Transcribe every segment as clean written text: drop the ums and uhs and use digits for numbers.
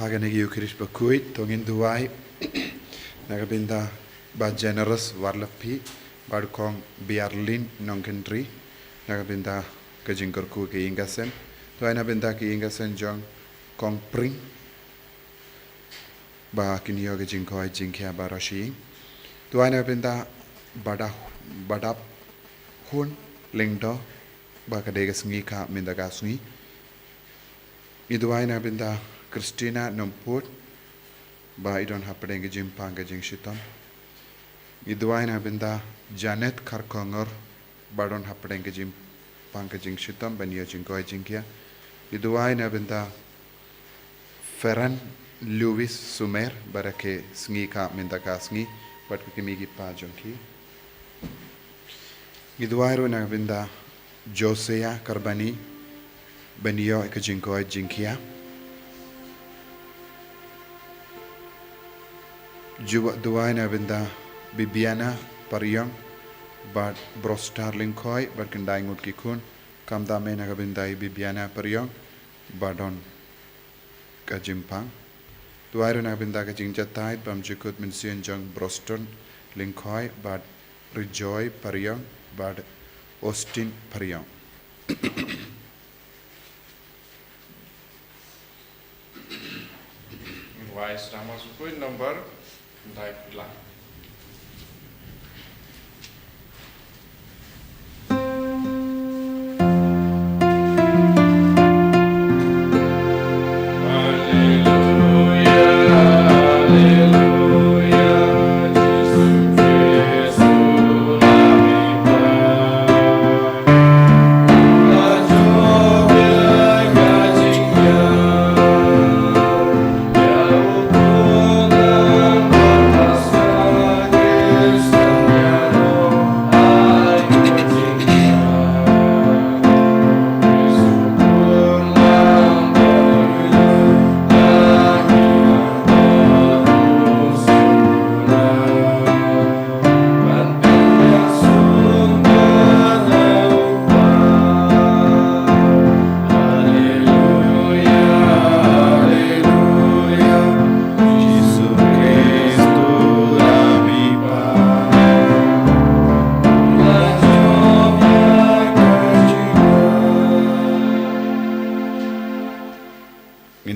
Haganegi Ukrish Bakhuid, Tongin Duai, Nagabinda, ba generous Warlapi, Badkong Biarlin, Nonkentry, Nagabinda Kajinkurku ki Ingasen, Tuanabinda ki Ingasen Jong Kong Pring, Ba Kinyo Gajinkoi Jinkia Barashi, Tuanabinda Badap Hun, Lingdo, Bakadegas Nika Mindagasni, Iduaina Binda Christina Numput, Ba Idon Hapadeng Jim Pangajing Shiton, Iduaina Binda Janet Karkongor, Badon Hapadeng Jim Pangajing Shiton, Banya Jinkoi Jinkia, Iduaina Binda Ferran Louis Sumer, Barake Sngi Ka Mindagasni, but Kimigi Pajonki. Iduairu Nabinda Josea Karbani, Benio Ekajinkoi Jinkia. Duaina Binda Bibiana Pariong, but Brostarling Koi, but Kandaing Utkikun, Kamda Menagabindai Bibiana Pariong, Badon Kajimpang. Duairu Nabinda Kajinjatai, Bamjikut Minsian Jung Broston, Linkoi, but Rejoy Pariong, but Austin Pariong. Wise Ramos point number type line.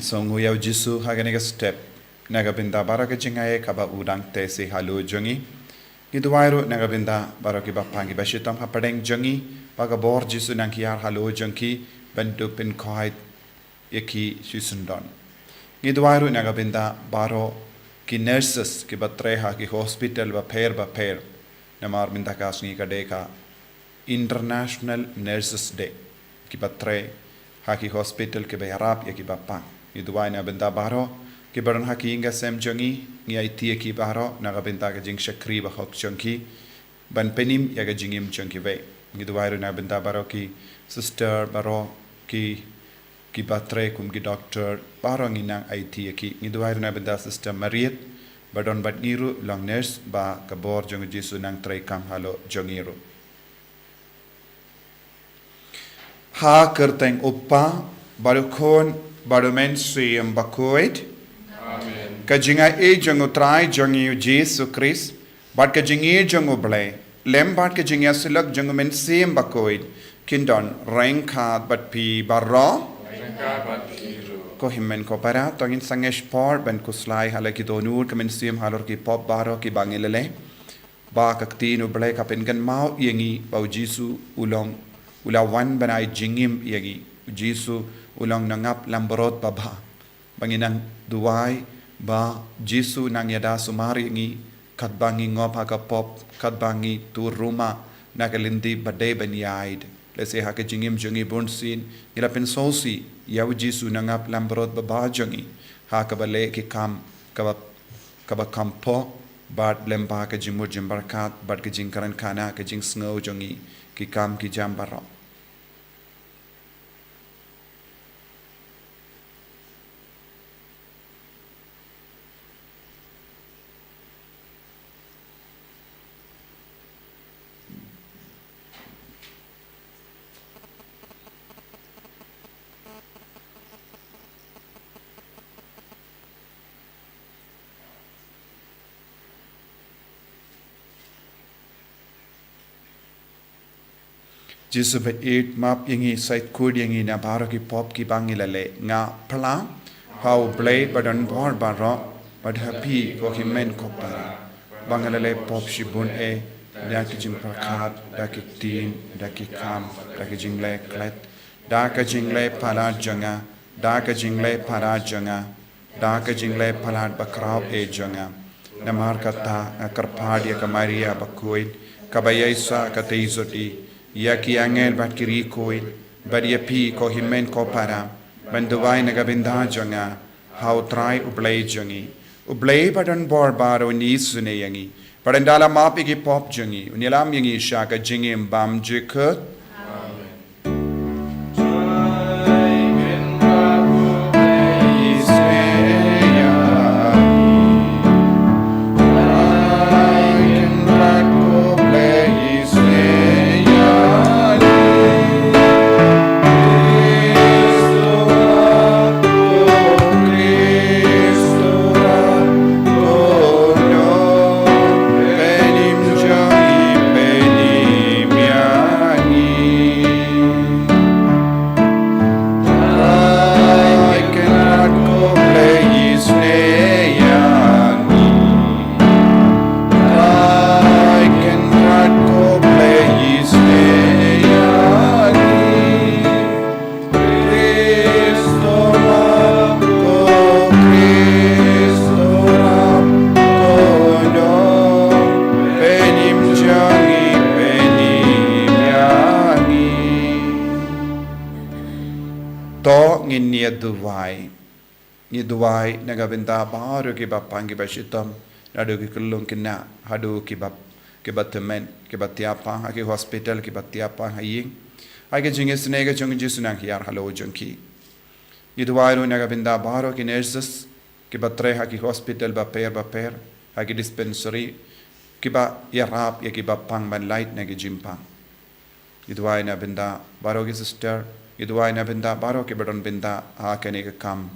Song Huyao Jisu Haganiga step Nagabinda Barakajingae Kaba Udang Tesi Halu Jungi Giduairu Nagabinda Barakiba Pangi Bashitam Hapadeng Jungi Bagabor Jisu Nankiar Halu Junki Bendu Pin Kohait Yaki Shusundon Giduairu Nagabinda Baro Ki nurses Ki Batreha Ki hospital Ba pair Namar Bindakasni Kadeka International Nurses Day Ki Batre Haki Hospital Ki Bayarap Yaki Bapang Iduaina benda baro ki baran haki inga sem jangi ngi IT ki baro naga benda ka jing shakri ba hok chunki ban penim ya ga jingim chunki ve iduairu na benda baro ki sister baro ki batre kum ki doctor baro ngi nang IT ki iduairu na benda sister mariet badon bat ngiru long nurse ba ka bor jong jisu nang trai kam halo jongiru ha kerteng uppa barukon Barumen Siyam Bakhuid. Amen. Kajinga e jangu trai jangi Jesu Christ. But kajingi jangu blay. Lembat kajinga silak jangu men Siyam Bakhuid. Kindon rengkat bat pi barro. Rengkat bat piru. Ko himmen ko para tongin sangesh por ben kuslai halaki donur kamen Siyam halor ki pop baro ki bangilele. Ba kaktinu blay kapingan mau yengi bau Jesu ulawan banai jingim yengi Jesu ulang nangap lamborot baba banginang duai ba Jesu nang yada sumari ngi katbangi ngop haka pop katbangi tu rumah nagalindi bade banyaid lese haka jingim jungi bunsin ila pensosi yaw Jesu nangap lamborot baba jungi haka bale ki kam kaba kampo bad lemba ka jimur jimbarkat bad ka jingkaran kana ka jing sngo jungi ki kam ki jambaro Jisu ba it map yangi sait kud yangi na baro ki pop ki bangi lale nga pala how blay badan bor baro bad happy ko himen ko para bangalale pop shibun e da ki jing prakhat da ki tin da ki kam da ki jingle klet da ka jingle para janga da ka jingle para janga da ka jingle palat bakraw e janga namar kata karpad ya kamaria Bakhuid kabayasa kateizoti ya ki angel bat kiri koin badia pi ko himen ko para banduwai nagabinda janga how try ublay jangi ublay badan bor baro ni sune yangi padandala mapi ki pop jangi unilam yangi shaka jingi bam jikut ni duwai nagabinda baru ki bapang ki bashitam nadu ki kulung kina hadu ki bap ki batmen ki batiapa ki hospital ki batiapa haying age jinge snega jung jisunang yar halo jungki ni duwai ru nagabinda baru ki nurses ki batre ha ki hospital ba per ha ki dispensary ki ba yarap ya ki bapang ban light na ki jimpang ni duwai na binda baru ki sister ni duwai na binda baru ki badon binda ha kene ka kam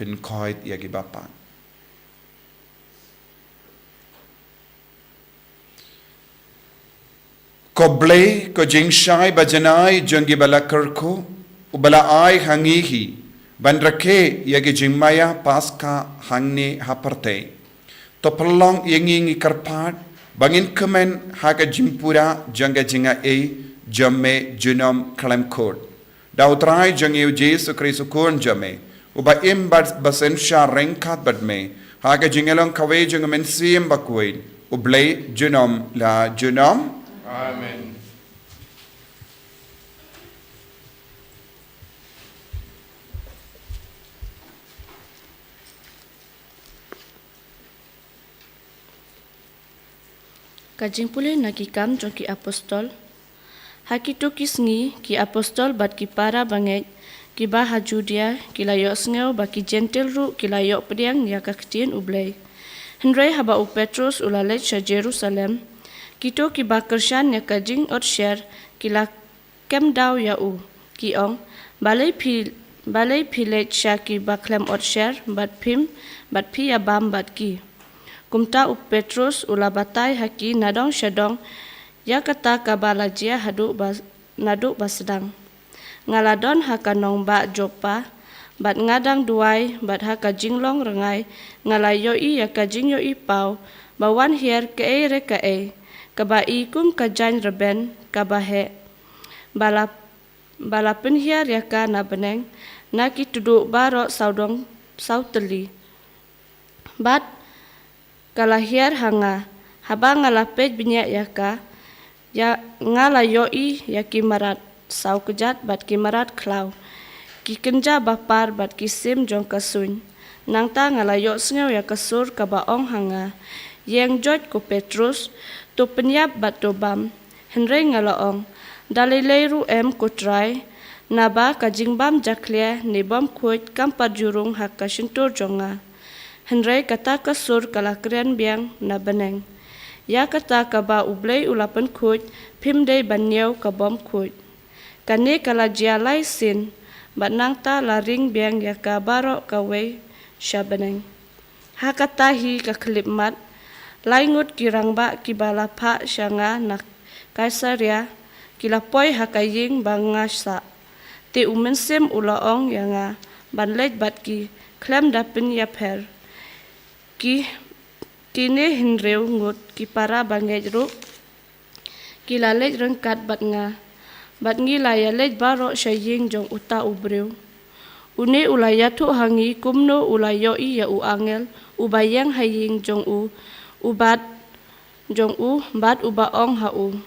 pin koit ya ki bapa ko blay ko jingshai bajanai jangi bala kerko ubala ai hangi hi bandrake ya ki jingmaya Paskha hangne haparte to prolong yengi karpat bangin kemen haga jimpura janga jinga e jamme junom kalam kod dautrai jangi Jesu Kristo kon jamme uba im basen sha rengkat badme haga jingelong kawe jung men sim Bakhuid ublay junom la junom Amen. Kajing pulih nagi kam jong ki apostol hakito ki Sngi ki apostol bat ki para banget ki ba hajudia ki layo sngew ba ki gentle ru ki layo pediang ya kaktin ublay Henry haba u Petrus ulalet sha Jerusalem kito ki ba kershan ya kajing ot share ki la kem daw ya u ki ong balai philet sha ki ba klem ot share bat pi ya bam bat ki kumta u Petrus ulabatai haki nadong shadong ya kata kabala jia nadu basdang ngaladon hakanong ba jopa bat ngadang duai bat haka jinglong rengai ngalayo i ya kajing yo i pau bawan hier ke re ka e kaba ikum kajan reben kaba he balapin hier ya ka na beneng na ki tudu baro saudong sauteli bat kala hier hanga haba ngalapet binyak ya ka ya ngalayo i ya kimarat sau kejat bat kimarat klau ki kenja bapar bat kisim jong kasun nang ta ngalayo sngew ya kasur ka baong hanga yang jot ko Petrus to penyap bat to bam Henry ngalaong dalileiru em ko try naba ka jingbam jakle ni bam khoi kampar jurung hakka shintur jonga Henry kata kasur kala kren biang na beneng ya kata ka ba ublay ulapan khoi phimdei banyew ka bom khoi kane kala jialai sin bat nang ta la ring biang ya ka baro ka we shabeneng hakata hi ka klip mat laingut kirang ba kibala pha shanga nak kaisaria kilapoi hakaying bangasa. Te umensim ulaong yanga banlej bat ki klem dapin yapher. Kine hinreu ngut ki para bangej ru kilalej rengkat bat nga. Bat ngi layalej baro syaying jong uta ubreu. Une ulayatu hangi kumno ulayoi ya u angel ubayang haying jong ubat jong bat ubaong ha u.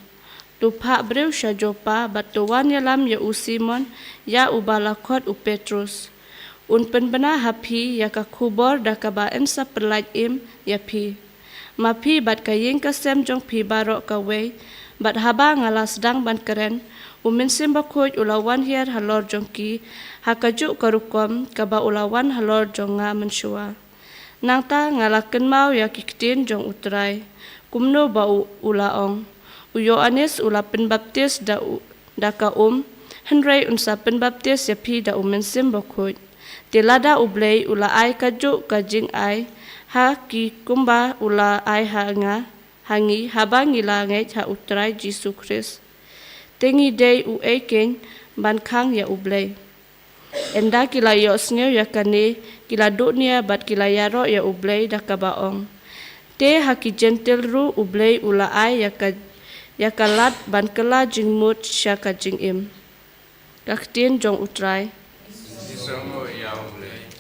Tupa breu sya jopa bat tuwan yalam ya u Simon ya ubalakot u Petrus. Un penbena hapi ya ka kubor da ka baen sa perlaj im ya pi. Mapi bat kaying kasem jong pi barok kawei bat haba ngalas dang ban keren uminsim Bakhuid ulawan hiar halor jong ki hakajuk karukom kaba ulawan halor jong nga mensua. Nang ta ngalaken mau ya kiktin jong utrai kumno ba ulaong. Uyo anis ula penbaptis da ka Henry unsa penbaptis ya pi da uminsim Bakhuid. Tilada ublay ula ay kajuk kajing ay ha ki kumba ula ay hangi habang ilangit ha utray Jisu Kris. Tingi day u eking bankang ya ublay. Enda kila yosnyo ya kane kila dunia bat kila yaro ya ublay da kabaong. Te haki gentil ru ublay ula ay ya kalat ban kela jingmut sya kajing im. Kaktin jong utray. Isango yaule.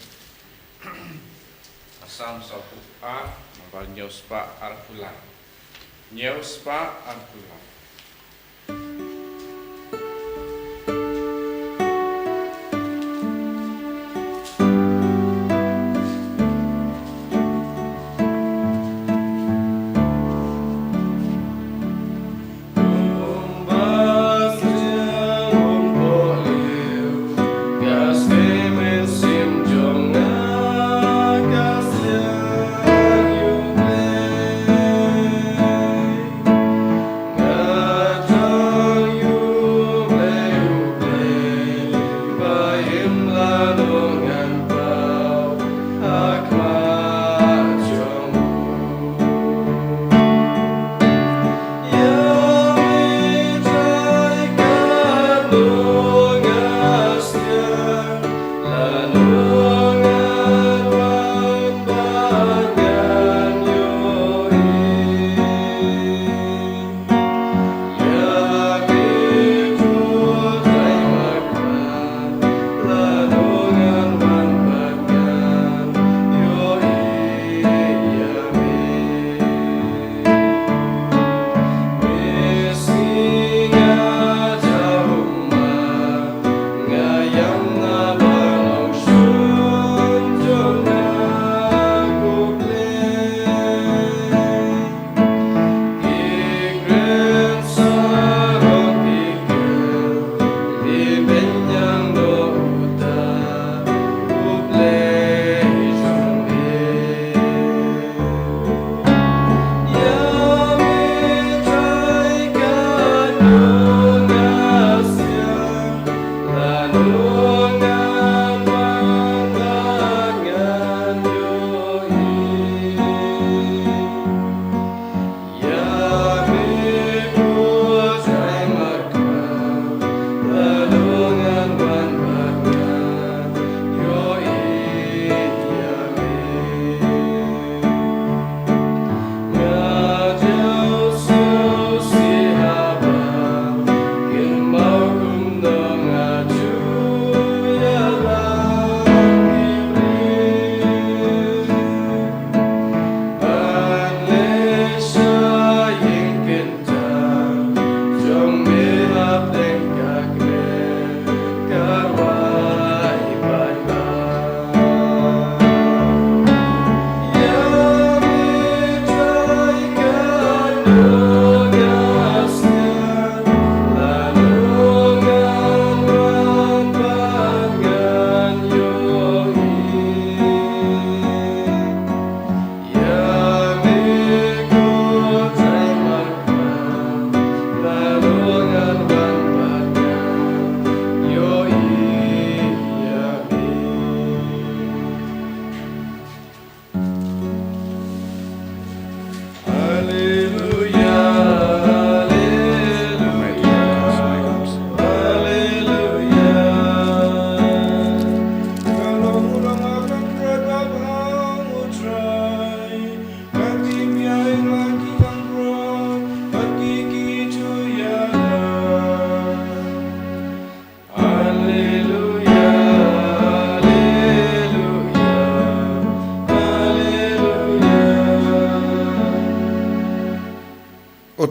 Asam sapu a mabal nyospa arkulan. Nyospa arkulan. Ga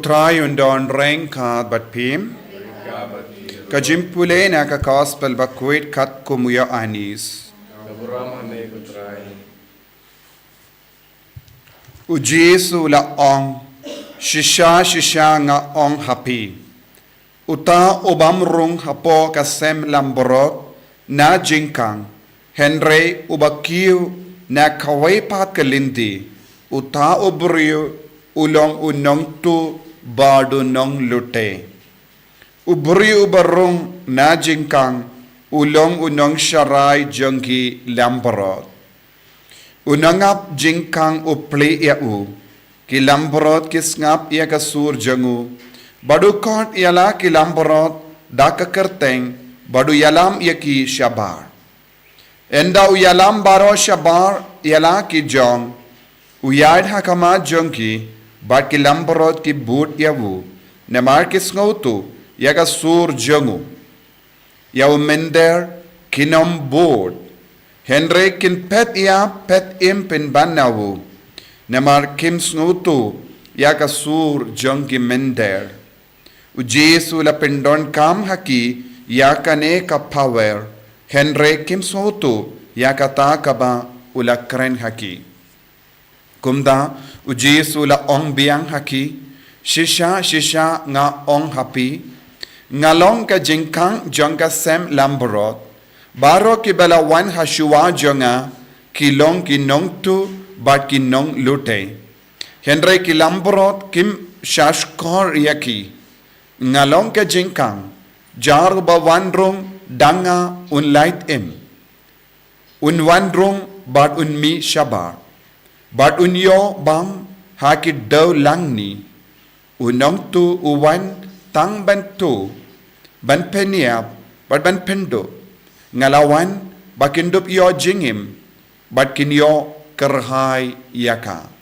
utrai undon reng kat bat pim. Kajimpule na ka gospel Bakhuid kat kumuya anis. Ujesu la ong shisha nga ong happy. Uta ubamrung hapo kasem lamborot na Nyngkong. Henry ubakiu na kawaipat kalindi. Uta ubriu ulong unong tu badu nong lute. Ubriu ubarung na Nyngkong ulong unong sharai jongki lamborot. Unangap Nyngkong upli iau. Ki lamborot kisngap ia kasur jangu. Badukot ialah ki lamborot daka kerteng. Badu yalam ia ki shabar. Enda uyalam baro shabar ialah ki jong. Uyad hakama jongki. Bad ki lamborot ki boot yawu. Nemar kisngautu ia kasur jangu. Yau mender kinom boot. Henry kin pet ia pet im pin banawu. Nemar kim snutu ia kasur jongki mender. Ujesu la pendon kam haki ia kane ka power. Henry kim snutu ia kata kaba ula kren haki. Kumda ujesu la ong biang haki. Shisha nga ong happy. Ngalong ka Nyngkong jongka sem lamborot. Baro ki balawan hashuwa jonga kilong kinong tu bat kinong lute. Henry ki lamborot kim shashkor yaki. Ngalong ka Nyngkong jar ba wandrung danga un light im. Un wandrung bat un mi shabar. Bat un yo bam haki daw langni. Unong tu uwan tang ban tu ban peniap bat ban pendo. Ngalawan bakindup yo jingim bat kinyo kerhai yaka.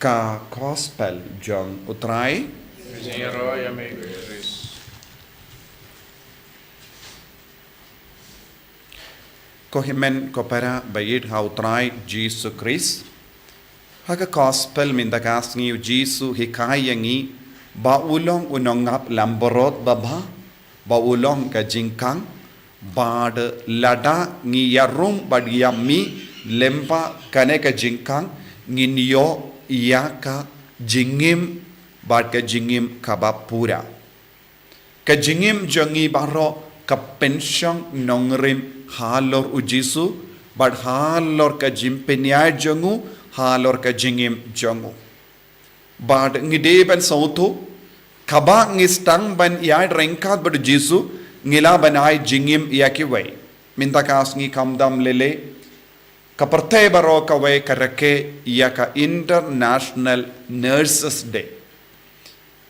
Ka gospel jong utrai Zero yame Chris. kohimen kopera bayid ha utrai Jesus Christ. Haga gospel mindakas ngi Jesu hikayangi ba ulong unongap lamborot baba ba ulong ka Nyngkong bad lada ngi yarung bad yami lempa kane ka Nyngkong nginyo iya ka jingim bad ka jingim kabapura ka jingim jongi baro ka pensyong nongrim halor ujisu bad halor ka jimpenya jongu halor ka jingim jongu bad ngide ban sautu kaba ngistang ban yad rengkat bad jisu ngila banai jingim yakiway minta kas ngi kamdam lele kaparte baro kaway karake yaka International Nurses Day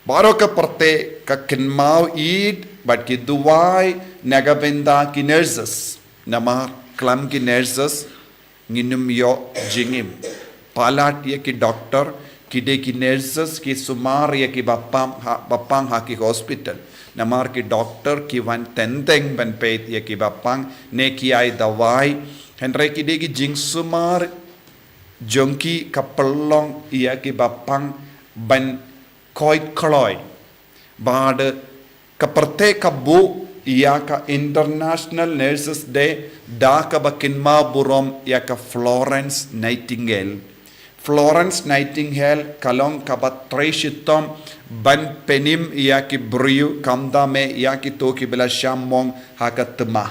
baro kaparte ka kinmaw id bad ki duway nagabenda ki nurses namar klam ki nurses nginum yo jingim palat ya ki doctor kide ki nurses ki sumar ya ki bapang ha ki hospital namar ki doctor ki wan tenteng ban pet ya ki bapang ne ki ai dawai Henry kide ki jing sumar jongki kapelong ya ki bapang ban koi kloi bad kaparte kabu ya ka International Nurses Day da ka bakinma burom ya ka Florence Nightingale kalong kabatre shitom ban penim ya ki briu kamda me ya ki to ki bela shamong hakatma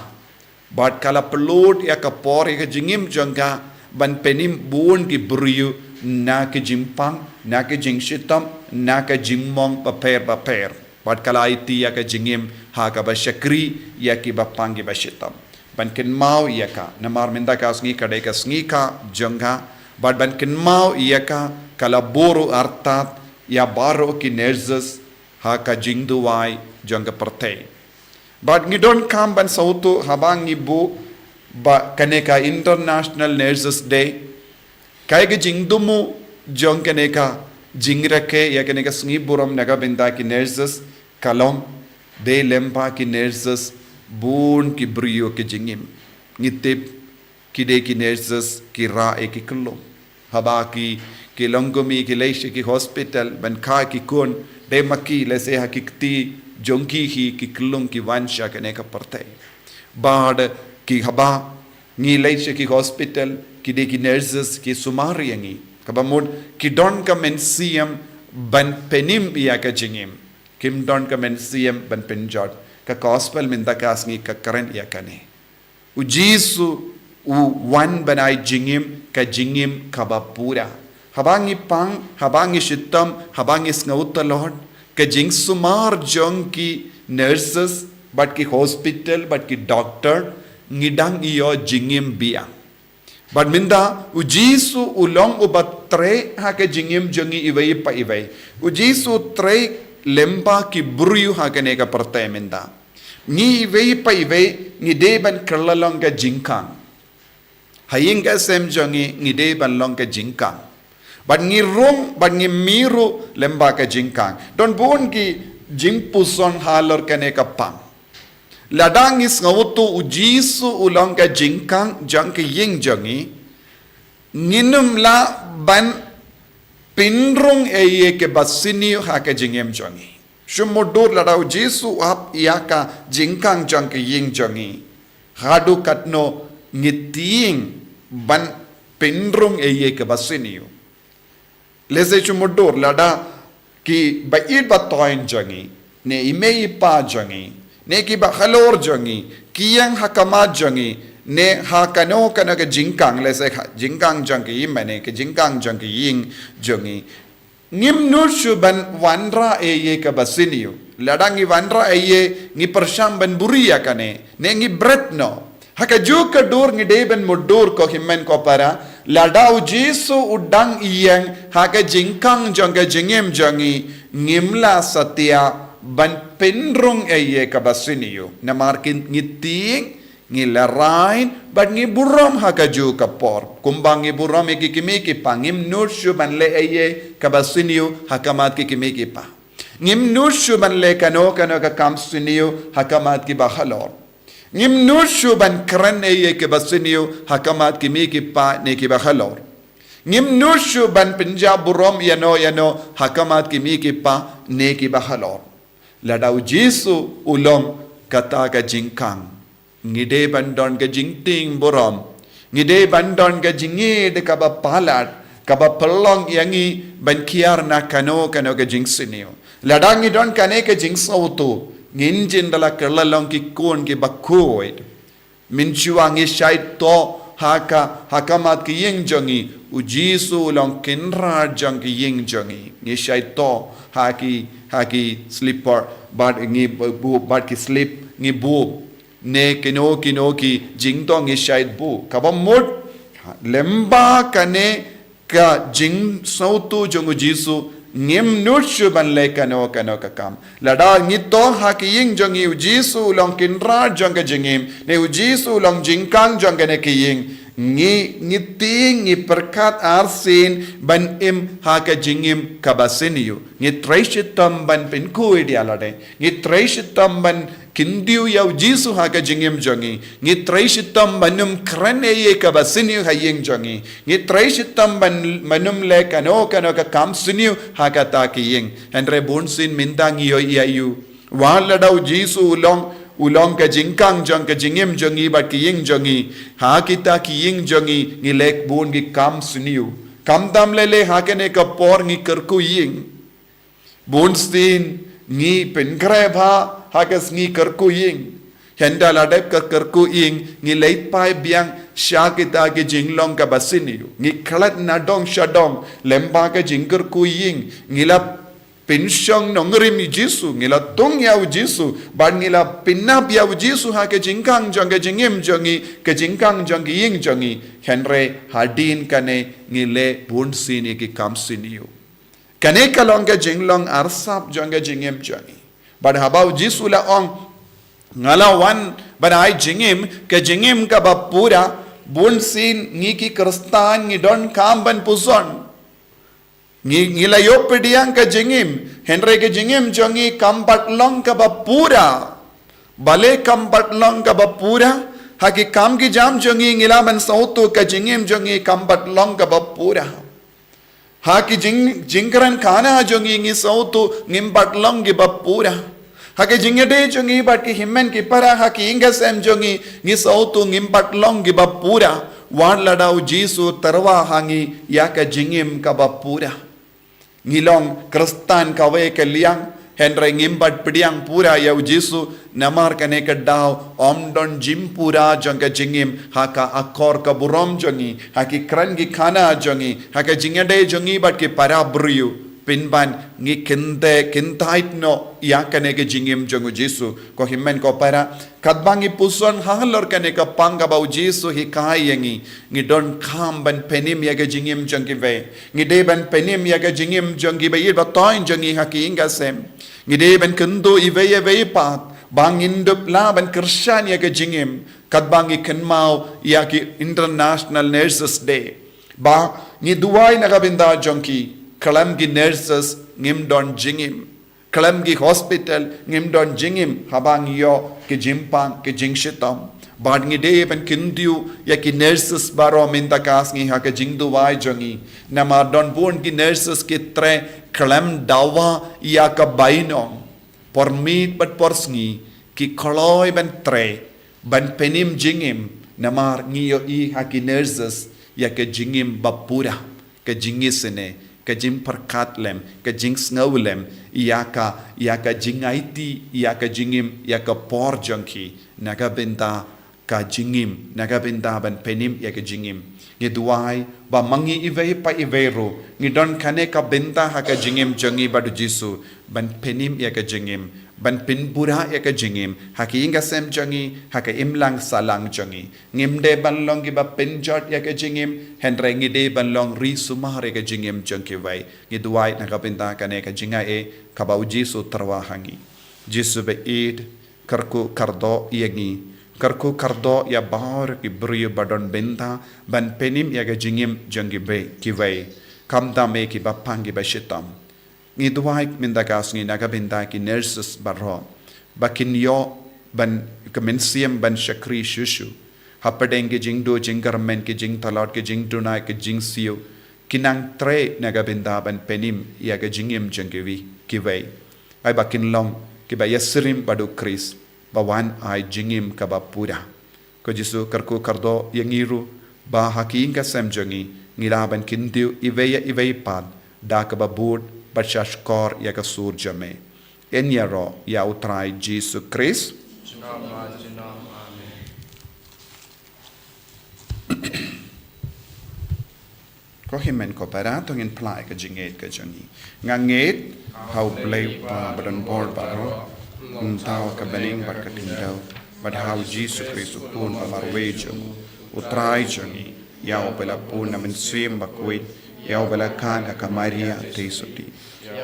bad kala pelot ya ka por ya jingim jongga ban penim bun ki briu na ki jimpang na ki jingshitom na ka jingmong paper bad kala iti ya ka jingim ha ka ba shakri ya ki bapang ki bashitam ban ken mau ya ka namar minda ka sngi kadai ka sngi ka jongga bad ban ken mau ya ka kala boru artat ya baro ki nurses ha ka jingduwai jongga parte bad ngidon kam ban sautu habang ibu ba kaneka International Nurses Day kai ga jingdumu jong kaneka jingrake ya kaneka sngi buram naga benda ki nurses kalong de lempa ki nurses bun ki brio ki jingim ngitip kide ki nurses ki ra e ki kulum haba ki longomi ki leish ki hospital ban kha ki kun de maki le se hakikti jonki ki kulum ki wansha kane ka parte bad ki haba ngi leish ki hospital kide ki nurses ki sumari ngi kaba mod ki don ka mensiam ban penim ya ka jingim kim don ka mensiam ban penjot ka gospel minda kasngi ka karen ya kane u jisu u wan banai jingim ka jingim kaba pura habangi pang habangi shitam habangi snauta lord ka jing sumar jong ki nurses but ki hospital but ki doctor ngidang iyo jingim biang but minda u jisu ulong ubatre ha ka jingim jongi iwai pa iwai u jisu tre lemba ki buryu ha ka ne ka parte minda ni iwai pa iwai ni deban kerlalong ka jingkang haying ka sem jongi ni deban long ka jingkang but ngi rum but ngi miru lemba ka jingkang don bon ki jingpuson halor ka ne ka pang ladang is ngawutu ujisu ulong ka jingkang jang ka ying jongi nginum la ban pinrung eye ke basini ha ka jingem jongi shumodur lada ujisu ap yaka jingkang jang ka ying jongi hadu katno ngiting ban pinrung eye ke basini lese shumodur lada ki bait batoin jongi ne imei pa jongi ne ki bakhalor jongi kiyang hakamat jongi ne hakano kana ka jingkang lese jingkang jongi imane ke jingkang jongi ying jongi ngim nur shuban wanra eye ka basiniu ladangi wanra eye ngi persham ban buria kane ne ngi bretno haka juka dur ngi deben mudur ko himmen ko para ladau jisu udang iyang haka jingkang jonga jingem jongi ngimla satya ban penrung eye kabasiniyo na markin ngiting ngilarain but ngi buram hakaju kapor kumbang ngi buram ki kimiki pa ngim nurshu ban le eye kabasiniyo hakamat ki kimiki pa ngim nurshu ban le kano ka kamsiniyo hakamat ki bahalor ngim nurshu ban kran eye kabasiniyo hakamat ki miki pa ne ki bahalor ngim nurshu ban pinjab buram yano hakamat ki miki pa ne ki bahalor ladau jisu ulom kata ka jingkang ngide bandon ka jingting borom ngide bandon ka jingi de ka ba palat ka ba pelong yangi ban kiar na kano ka jingsinio ladangi don kane ka jingsautu nginjin dala kerlalong ki kun ki Bakhuid minchuangi shait to hakamat ki ying jongi ujisu long kinra jong ki ying jongi ngi shait to haki slipper but ngi bu but ki slip ngi bu ne kino ki jingtong ngi shait bu kaba mod lemba kane ka jing sautu jongu jisu ngim nurshu ban le kano ka kam lada ngi to haki ying jongi ujisu long kinra jonga jingim ne ujisu long jingkang jonga ne ki ying ngi ting ngi perkat arsin ban im haka jingim kabasiniu ngi treshitam ban penkui dialade ngi treshitam ban kindiu yau jisu haka jingim jongi ngi treshitam banum krane ye kabasiniu hayeng jongi ngi treshitam ban manum le kano ka kamsiniu haka ta ki yeng andre bonsin mindang yo yayu waladau jisu ulong ka jingkang jong ka jingim jongi bat ki ying jongi ha kita ki ying jongi ngi lek bun gi kam suniu kam dam lele ha ke ne ka por ngi karku ying bun stin ngi pen greba ha kas ngi karku ying henda la dep ka karku ying ngi leit pai biang sha kita ki jinglong ka basiniu ngi khalat na dong shadong lemba ka jingker ku ying ngi la pensyong nongrim jisu ngila tong yau jisu ban ngila pinap yau jisu ha ke jingkang jong ke jingim jongi ke jingkang jong ying jongi henre hadin kane ngile bun sini ki kam siniu kane kalong ke jinglong arsap jong ke jingim jongi ban habau jisu la ong ngala wan ban ai jingim ke jingim ka bapura bun sin ngi ki kristan ngi don kam ban puson ngila yo pediang ka jingim henre ke jingim jongi kambat long ka bapura bale kambat long ka bapura haki kam ki jam jongi ngilaban sautu ka jingim jongi kambat long ka bapura haki jingkran kana jongi ngi sautu ngimbat long ki bapura haki jingede jongi bat ki himmen ki para haki ingasem jongi ngi sautu ngimbat long ki bapura wadladau jisu terwa hangi yaka jingim ka bapura ngilong kristan kawe ke liang Henry ngimbat pidiang pura yau Jisu namar kane ka daw omdon jim pura jong ka jingim haka akor ka burom jongi haki kran gi khana jongi haka jingade jongi bat ki para briu pinban ngi kinte kintait no ya kane ka jingim jongu Jisu ko himmen ko para kadbangi puson halor kane ka panga bau Jisu hikai yangi ngi don kham ban penim ya ka jingim jongi ve ngi de ban penim ya ka jingim jongi be ba toin jongi haki inga sem ngide ben kendo ive pat bang indup la ben kershan ya ke jingim kat bangi kenmau ya ki International Nurses Day ba ni duai na kabinda jonki kalam gi nurses ngim don jingim kalam gi hospital ngim don jingim habang yo ke jimpang ke jingshitam bad ngide ben kindiu ya ki nurses baro minta kas ngi ha ke jingduai jongi nama don bun ki nurses ki tre kalam dawa ya ka bainong por meet but por sngi ki kholoi ban tre ban penim jingim namar ngiyo I haki nurses ya ka jingim bapura ka jingisene ka jim perkatlem ka jing snawlem ya ka jingaiti ya ka jingim ya ka por jongki naga benta ka jingim naga benta ban penim ya ka jingim ngi duai ba mangi ive pa ivero ngi don kane ka benta ha ka jingim jongi badu Jisu ban penim ya ka jingim ban pinpura ya ka jingim ha ki inga sem jongi ha ka imlang salang jongi ngimde ban long gi ba pinjot ya ka jingim hendre ngi de ban long ri sumar ya ka jingim jongi vai ngi duai na ka benta kane ka jinga e ka bau Jisu terwa hangi Jisu be id karku kardo yangi karku kardo ya bahar ki brio badon benta ban penim ya ga jingim jangi be kiwai kamda me ki bapangi ba shitam ngi duai minda kas ngi naga benta ki nurses barho bakin yo ban kemensiam ban shakri shushu hapadeng ki jingdo jingarmen ki jing talot ki jing tunai ki jing siu kinang tre naga benta ban penim ya ga jingim jangi wi kiwai ai bakin long ki ba yasrim badu kris bawan ai jingim ka bapura ko Jisu karku kardo yangiru ba haking ka sem jongi ngilaban kindiu ive pad da ka babud bachash kor ya ka sur jame enyaro ya utrai Jisu Kris ko himen ko para to ngin plai ka jinget ka jongi nganget how play pa badan bor baro tao ka baling bat ka tindau bat how Jesus Christ pun amarwe jong utrai jongi yao bela pun na menswim Bakhuid yao bela kan ka Maria tesoti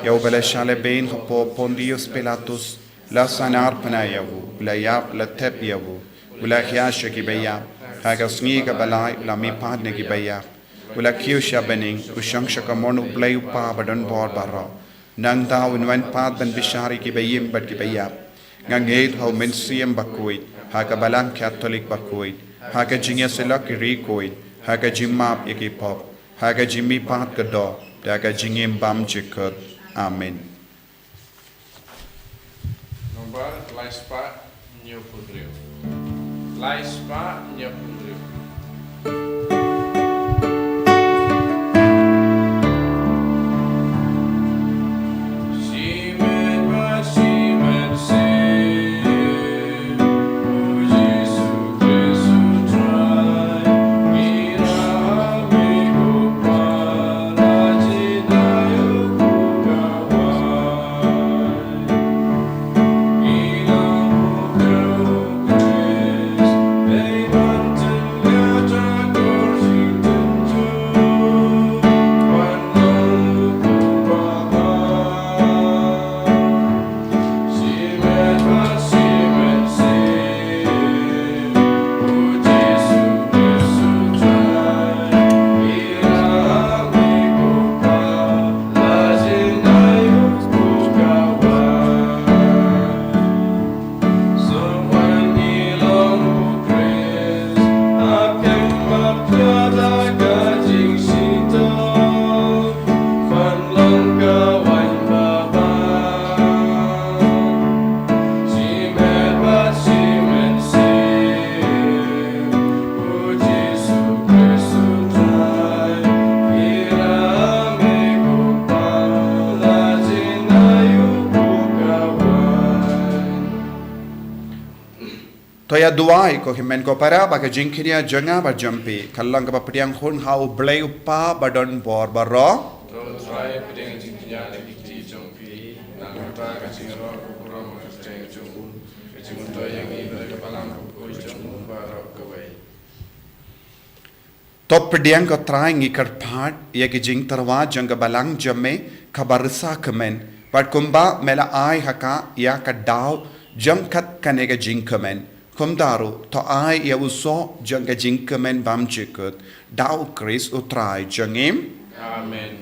yao bela shale bein po Pontius Pilatus la sanar panayavu la yap la tep yavu la hiasha ki beya ha ka sngi ka balai la mi padne ki beya la kiusha bening ushangsha ka monu play pa badan bor baro nang tao in wan pat ban bishari ki bayim bat ki bayap ngangeit how mensiam Bakhuid ha ka balang Catholic Bakhuid ha ka jingya sila ki rikoid ha ka jimap ikipop ha ka jimmi pat ka do da ka jingim bam jikot amen Nomor Laispa Nyopudrio. Laispa Nyopudrio. Toya duai ko himen ko para baka jingkiria janga ba jampi kallang ka ba pediang hun hau blay upa badon bor baro Don't try putting jingkinya lagi di jompi. Nangkota kasih roh kurang mengesteng jumun. Jumun to yang ini berkepalang kukui jumun barok kawai. Top pediang ko try ngikar part ya ki jing tarwa janga balang jamme kabarsa kemen but kumba mela ai haka ya ka daw jangkat kanega jing kemen kumdaru to ai ya uso janga jing kemen bam jikut daw kris utrai jangim Amen.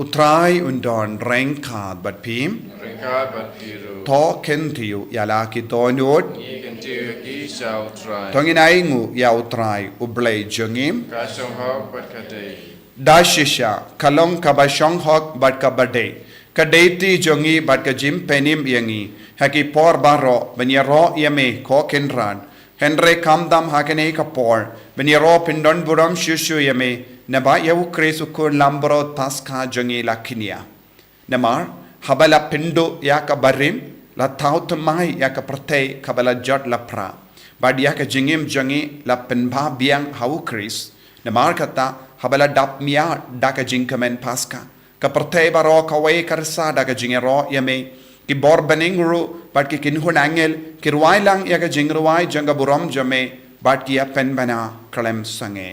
utrai undon rengkat bat pim Ringkat bat biru. to kentiu ya laki donut Ni kentiu ki shall try. tongin aingu ya utrai ublay jangim Kasong hok bat kadai. Dashisha kalong kabashong hok bat kabade kadeti jongi bat kajim penim yangi haki por baro benyaro yame ko kenran henre kamdam hakene kapor benyaro pindon buram shushu yame naba yawu kresu kun lambro Paskha jongi lakinia namar habala pindo yaka barim la taut mai yaka prate kabala jot la pra bad yaka jingim jongi la penba biang hawu kris namar kata habala dap mia daka jingkamen Paskha ka prate baro kawai karsa daka jingero yame ki bor beningru bat ki kinhun angel ki ruailang yaga jingruai janga buram jame bat ki ya pen bana kalem sange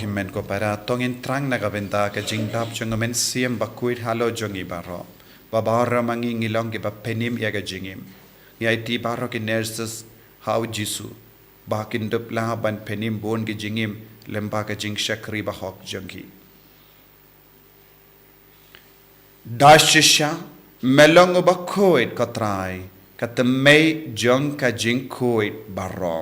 himen ko para tongin trang nagabenta ka jingdap jongamen siem Bakhuid halo jongi baro babara mangi ngilong ke penim yaga jingim yai ti baro ki nurses how jisu bakin dupla ban penim bon ki jingim lemba ka jing shakri ba hok jongi dashisha melong Bakhuid katrai katamei jong ka jing Bakhuid baro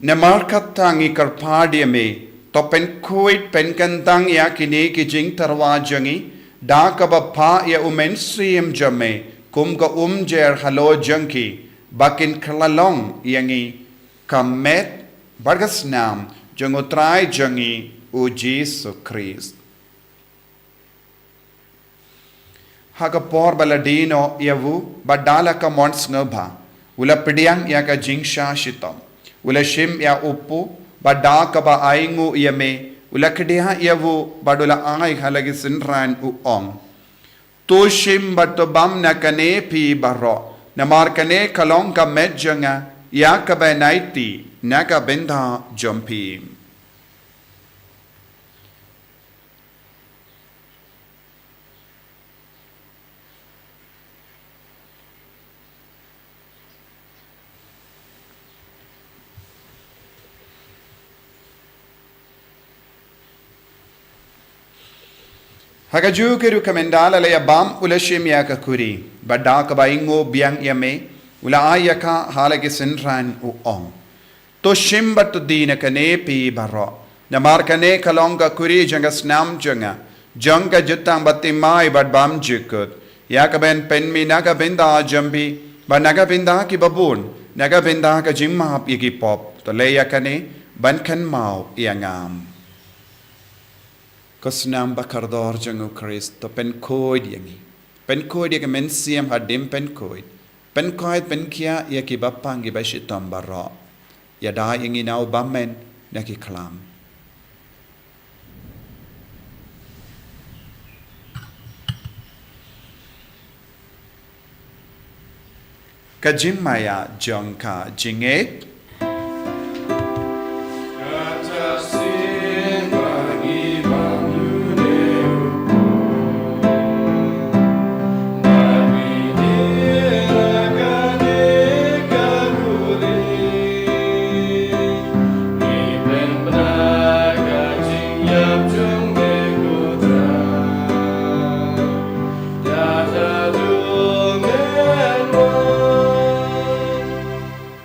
Namar katangi karpadi me topen Bakhuid pen kantang ya kini ki jing tarwa jangi da ka pa ya umen siem jame kum ka jer halo jangki bakin khalalong yangi kamet bargas nam jangutrai jangi u Jesu Christ haga por baladino yavu badala ka mons ngaba ula pediang ya ka jing sha shitam ula shim ya upu bada ka ba aingu yame ula kedia yavu badula ai halagi sinran u ong to shim bato bam na kane pi baro namar kane kalong ka medjanga ya ka ba naiti na ka benda jompi Hagaju keru kamendala le bam ulashim ya ka kuri badda ka baingo biang yame ula ayaka halage sinran u ong to shimbat dina kane pi baro namar kane kalonga kuri janga snam janga jutang batti mai bad bam jikut ya ka ben penmi naga benda jambi ba naga benda ki babun naga benda ka jimma yiki pop to le ya kane ban kan mau yangam Kosnam bakardor jangu Christ to pen Bakhuid yangi. Pen Bakhuid yaki men siam hadim pen Bakhuid. Pen Bakhuid pen kia yaki bapangi bashitam baro. Yada yangi nau bamen naki klam. Kajim maya jongka jinget.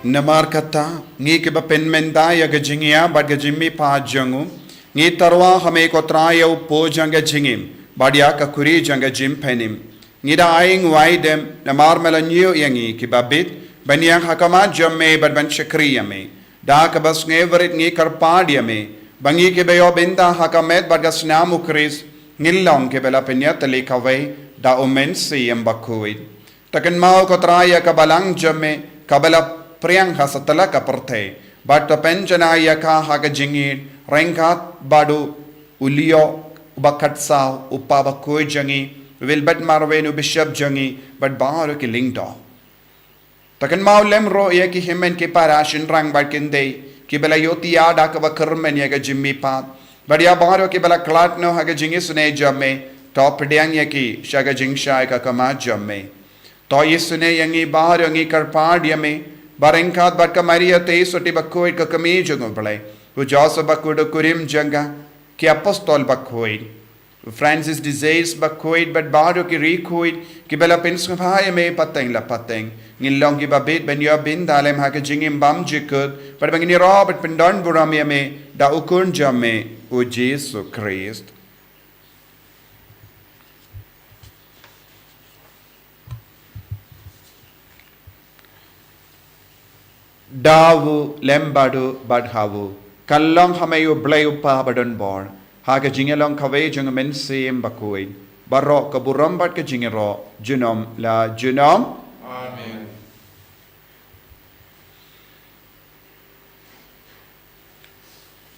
Namar kata ngi ke ba penmenda ya gajingia bad gajimi pa jangu ngi tarwa hame ko Taïew po janga jingim badia ka kuri janga jim penim ngi da aing waidem namar melanyo yangi ki babit banyang hakama jamme bad ban shakriya me da ka bas ngeverit ngi karpadia me bangi ke bayo benda hakamet bad gasnamu kris ngilong ke bela penyat le kawai da omen siyam Bakhuid takan mau ko Taïew ka balang jamme kabala priang hasatala ka perthe but penjana yaka haga jingit rengkat badu ulio bakat sa upaba koi jangi will bet marvenu bishop jangi but baru ki lingdo takan mau lemro ya ki himen ki parashin rang bat kinde ki bela yoti ada ka bakarmen ya ga jimmi pat but ya baru ki bela klat no haga jingi sune jamme top diang ya ki shaga jingsha ka kama jamme to yisune yangi baru ngi karpad yame Barengkat bat kamaria te soti Bakhuid ka kami jungo play. Who Joseph Bakhuid kurim janga ki apostol Bakhuid. Francis desires Bakhuid but baro ki rekuid ki bela pins ngapaya me pateng la pateng. Ngilong ki babit ben yo bin dalem ha ka jingim bam jikut but bangini Robert pendon buramia me da ukun jamme o Jesus Christ. Dawu lembadu badhawu kallong hamayu blayu pa badon bor haga jingelong kawai jung men sim Bakhuid barok kaburam bad ka jingero junom la junom Amen.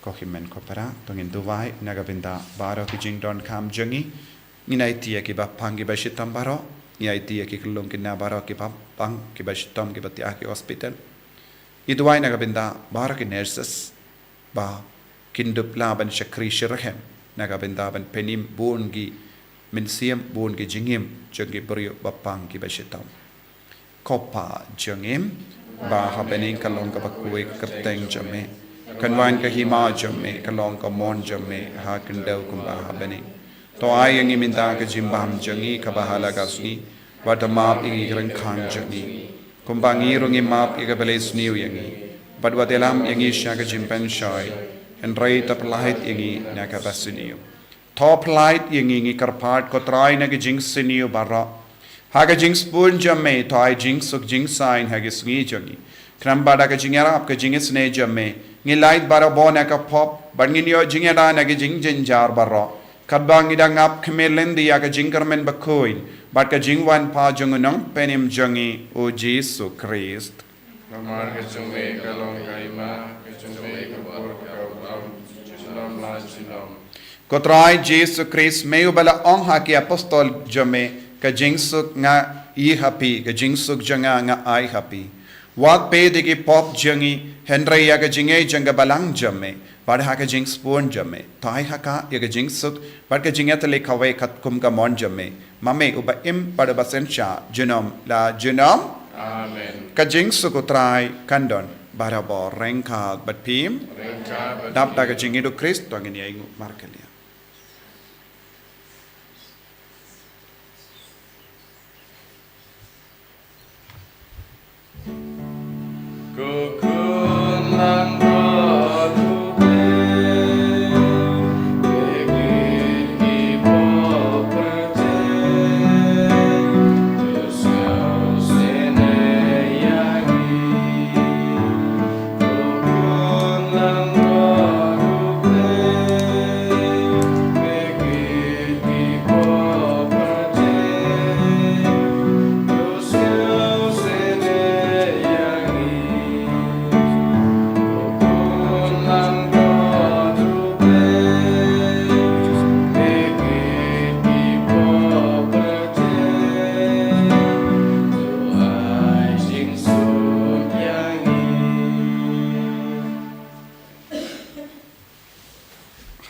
Kohimen kopera tongin duwai nagabinda baro ki jingdon kam jungi nginai tia ki bapangi bashitam baro ngai tia ki kulong kinna baro ki pang ki bashitam ki batia ki hospital Iduai nagabinda baraki nurses ba kindup laban shakri shirahem nagabinda ban penim bungi minsiam bungi jingim jangi brio bapang ki bashitam kopa jangim ba habening kalong ka Bakhuid kapteng jame kanwan ka hima jame kalong ka mon jame ha kendau kumba habening to ayang iminda ka jimbam jangi ka bahala gasni watamap igi rengkhang jangi kumbangi rungi map iga beles niu yangi badwatelam yangi shaga jimpen shoy and right up light yangi naga basiniu top light yangi ngi karpat ko try naga jinx siniu barra haga jinx pun jamme toy jinx suk jinx sign haga sngi jangi krambada ka jingara ap ka jingis ne jamme ngi light bara bona ka pop bangi nio jingada naga jing jinjar barra kadbangi dangap kemelendi yaga jingermen Bakhuid but ka jingwan pa jungunong penim jangi o Jesus Christ. Namar ke jungwe kalong kaima ke jungwe ke bor ka ulam shalom la shalom. Kotrai Jesus Christ meu bala ong ha ki apostol jame ka jingsuk nga I happy ka jingsuk janga nga I happy. Wat pe de ki pop jangi Henry ya ka jinge janga balang jame but ha ka jings pon jame tai ha ka ya ka jingsuk but ka jingat le kawai kat kum ka mon jame mame uba im pada basensha junom la junom Amen. ka jingsuk utrai kandon barabor rengka bat pim Rengka dap da ka jingi do Christ to ngini ay markelia Kukun lang rodupe Begit ipo percaya Tuskau seneyangi Kukun lang rodupe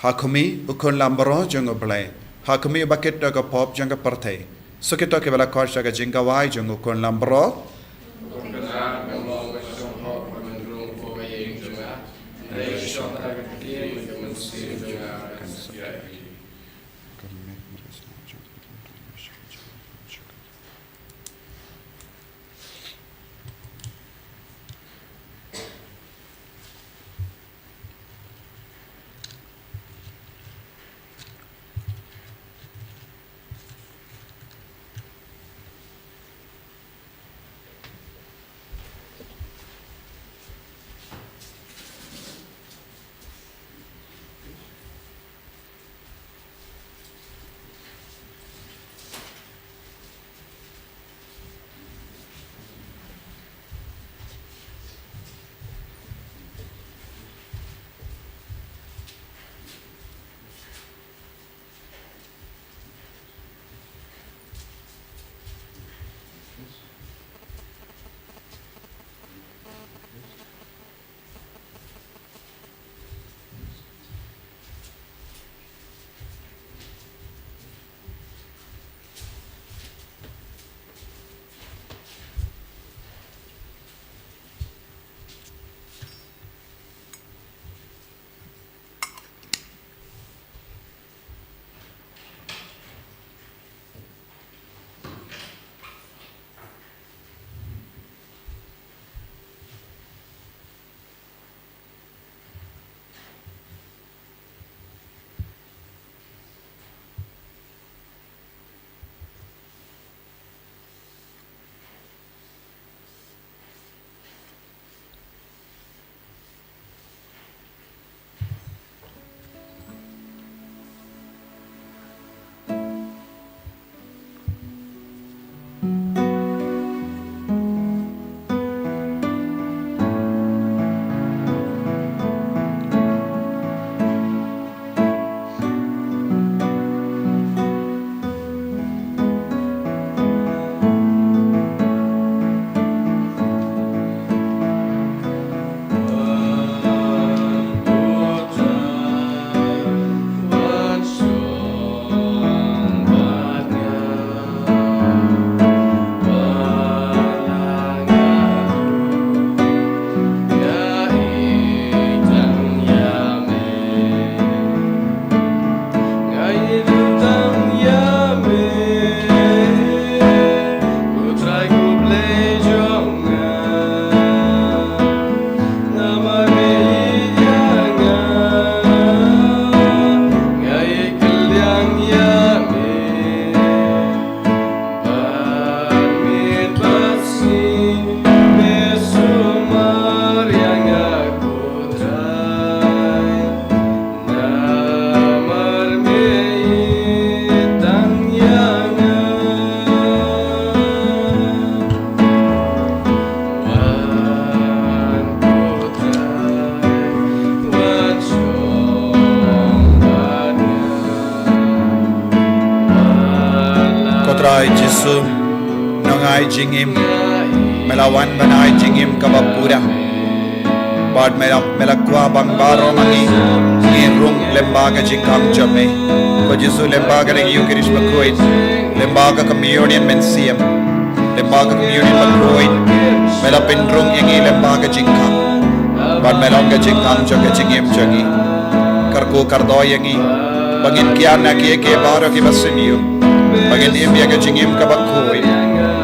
Hakumi ukun lambaro jungo play. Hakumi bakit daga pop junga partay. Sukito ke bala kor jaga jinga wai jungo ukun lambaro. Jesu nangai jingim melawan banai jingim kabapura bad melakwa bang baro mangi ngirung lembaga jingkam jame ko Jesu lembaga re yukirish Bakhuid lembaga communion mensiam lembaga communion Bakhuid melapindrung yangi lembaga jingkam bad melonga jingkam jaga jingim jagi karko kardo yangi bagin kiana ke baro ki basiniyo bagin imbia ke jingim ka Bakhuid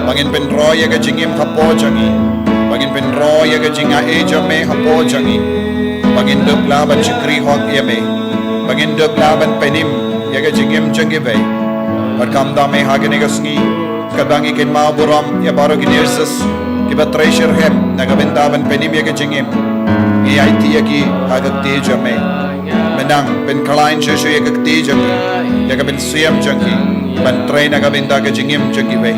bagin penroya ke jingim hapo jangi bagin penroya ke jinga eja me hapo jangi bagin duk laban chikri hok yeme bagin duk laban penim ya ke jingim jangi ve barkamda me hagene ke Sngi kadangi kin ma buram ya baro ki nirsus ki ba treasure hem nagabendaban penim ya ke jingim ngi aiti ya ki hagak teja me menang pen kalain sheshu ya ke teja ya ke ben siam jangi ban train nagabenda ke jingim jangi ve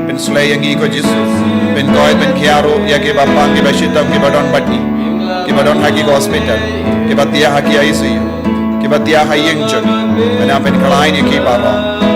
ben slaying ko Jesu ben koy ben kiaro ya ke bapang ke bashitam ke badon batni ke badon haki hospital ke batia haki ICU ke batia hayeng jang ben ben kalain ke baba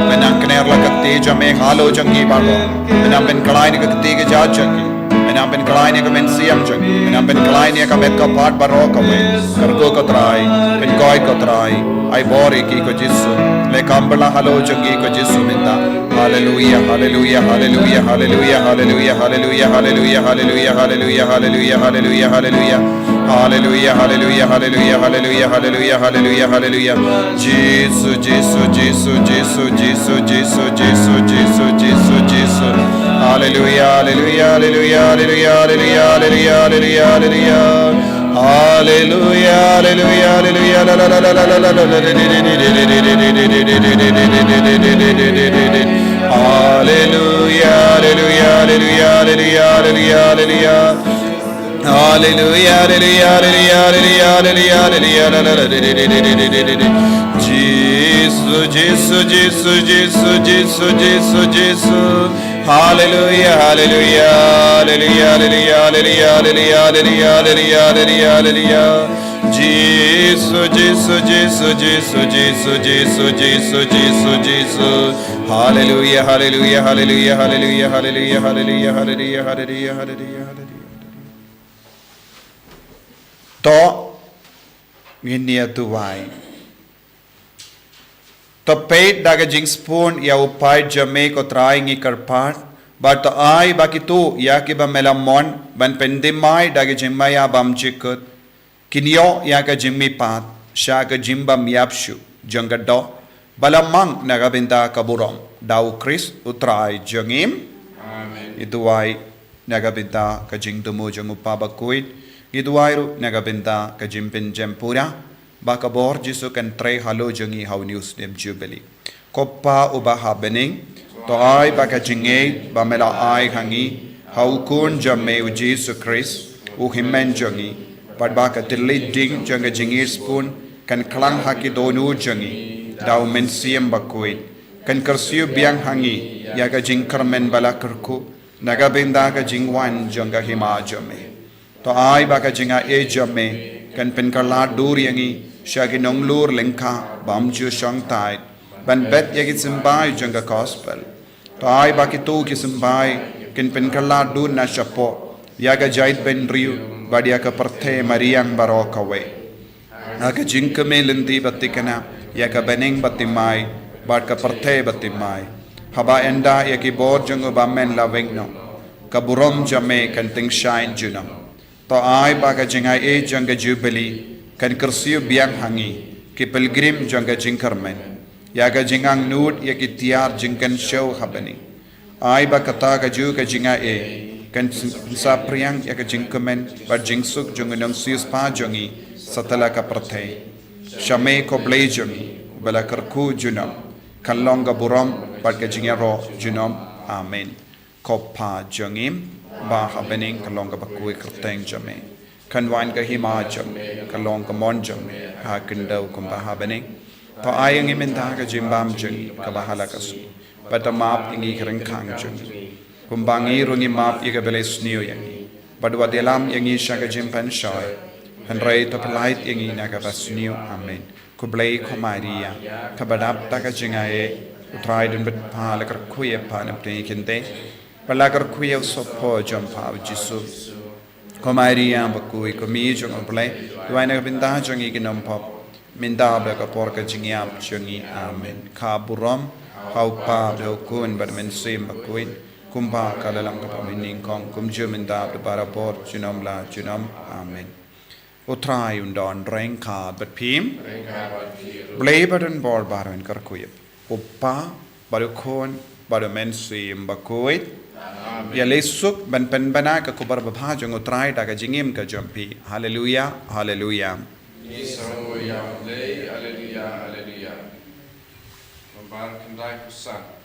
ben an kner la kakte jame halo jangi baba ben ben kalain ke kakte ke ja jangi menang pen kelai ni kemen siam jeng, menang pen kelai ni kemet ko part barok kemen, kergo ko trai, pen koi ko trai, ai bori ki ko Yesu, le kambala halo jengi ko Yesu minta, hallelujah, hallelujah, hallelujah, hallelujah, hallelujah, hallelujah, hallelujah, hallelujah, hallelujah, hallelujah, hallelujah, hallelujah. Hallelujah, hallelujah, hallelujah, hallelujah, hallelujah, hallelujah, hallelujah. Jesus, Jesus, Jesus, Jesus, Jesus, Jesus, Jesus, Jesus, Jesus, Jesus. Hallelujah, hallelujah, hallelujah, hallelujah, hallelujah, hallelujah, hallelujah, hallelujah. Hallelujah, hallelujah, hallelujah, la la la la la la la. Hallelujah, hallelujah, hallelujah, hallelujah, hallelujah. Hallelujah, hallelujah, hallelujah, hallelujah, hallelujah. Jesus, Jesus, Jesus, Jesus, Jesus, Jesus, Jesus. Hallelujah, hallelujah, hallelujah, hallelujah, hallelujah, hallelujah, hallelujah, hallelujah, hallelujah. Jesus, Jesus, Jesus, Jesus, Jesus, Jesus, Jesus, Jesus, Jesus. Hallelujah, hallelujah, hallelujah, hallelujah, hallelujah, hallelujah, hallelujah, hallelujah, hallelujah. To nginia tuwai to peit daga jing spoon ya upai jame ko try ngi karpat but to ai bakitu ya ki ba melamon ban pendimai daga jimaya bam jikut kinyo ya ka jimmi pat sha ka jimbam yapshu jangado balamang nagabinda kaburom dau Chris utrai jangim amen ituai nagabinda ka jing tumu jangupa Bakhuid Giduairu nagabinda ka jimpin jempura baka bor Jesu kan tre halo jangi how news dem jubilee koppa uba happening to ai baka jinge ba mela ai hangi how kun jamme u Jesu Christ u himmen jangi but baka tilli ding janga jingi spoon kan klang haki donu jangi dau men siem Bakhuid kan kersiu biang hangi ya ka jingkarmen bala kerku nagabinda ka jingwan janga hima jamme to ai baka jinga e jamme kan pen karla dur yangi shagi nonglur lengka bamju shang tai ban bet yagi simbai janga gospel to ai baki tu ki simbai kan pen karla dur na shapo yaga jait ben riu badia ka parthe mariang barokawe aga jinka me lendi batikana yaga beneng batimai bad ka parthe batimai haba enda yagi bod jango bamen lavengno kaburom jamme kan ting shine junam to ai baka jingai e janga jubilee kan kersiu biang hangi ki pilgrim janga jingkarmen yaga jingang nud yaki tiar jingkan show happening ai baka ta ka ju ka jinga e kan sa priang yaga jingkamen ba jingsuk junganang sius pa jongi satala ka parthe shame ko ble jongi bala karku junam kalonga buram ba ka jingaro junam amen koppa jongim ba happening kalong ka Bakhuid kerteng jame kanwan ka hima jame kalong ka mon jame ha kendau kum ba happening to ayang iminta ka jimbam jeng ka bahala ka su bata map ingi kering khang jeng kum bangi rungi map iga beles niu yangi badwa delam yangi shaka jimpan shoy hanrai to polite yangi na ka basniu amen ku blai ko maria ka badap ta ka jingae utrai dun bet pa la kar khuye pa na pre kente Palagar kuya sopo jumpa Jesu. Komaria Bakhuid komi jong play. Duaina binda jong iginom pop. Minda baka porka jingiam jongi amen. Kaburom haupa dokun bermen sim Bakhuid. Kumpa kalalang kapamin Nyngkong kumju minda bara por junom la junom amen. Utrai undon rengka but pim. Blay badan bor baran karkuyip. Uppa barukon barumen sim Bakhuid. Ya lesuk ban pen bana ka kubar babha jong utrai ta ka jingim ka jompi hallelujah hallelujah Hallelujah, hallelujah, hallelujah. Membar kendai kusan.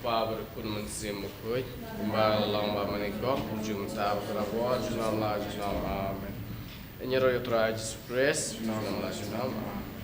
pa berkun mensim Bakhuid, Mbak Long Mbak Nyngkong, Jumta Berabot, Junam La Junam Amen. Nyero Yutra Jesus Christ, Junam La Junam Amen.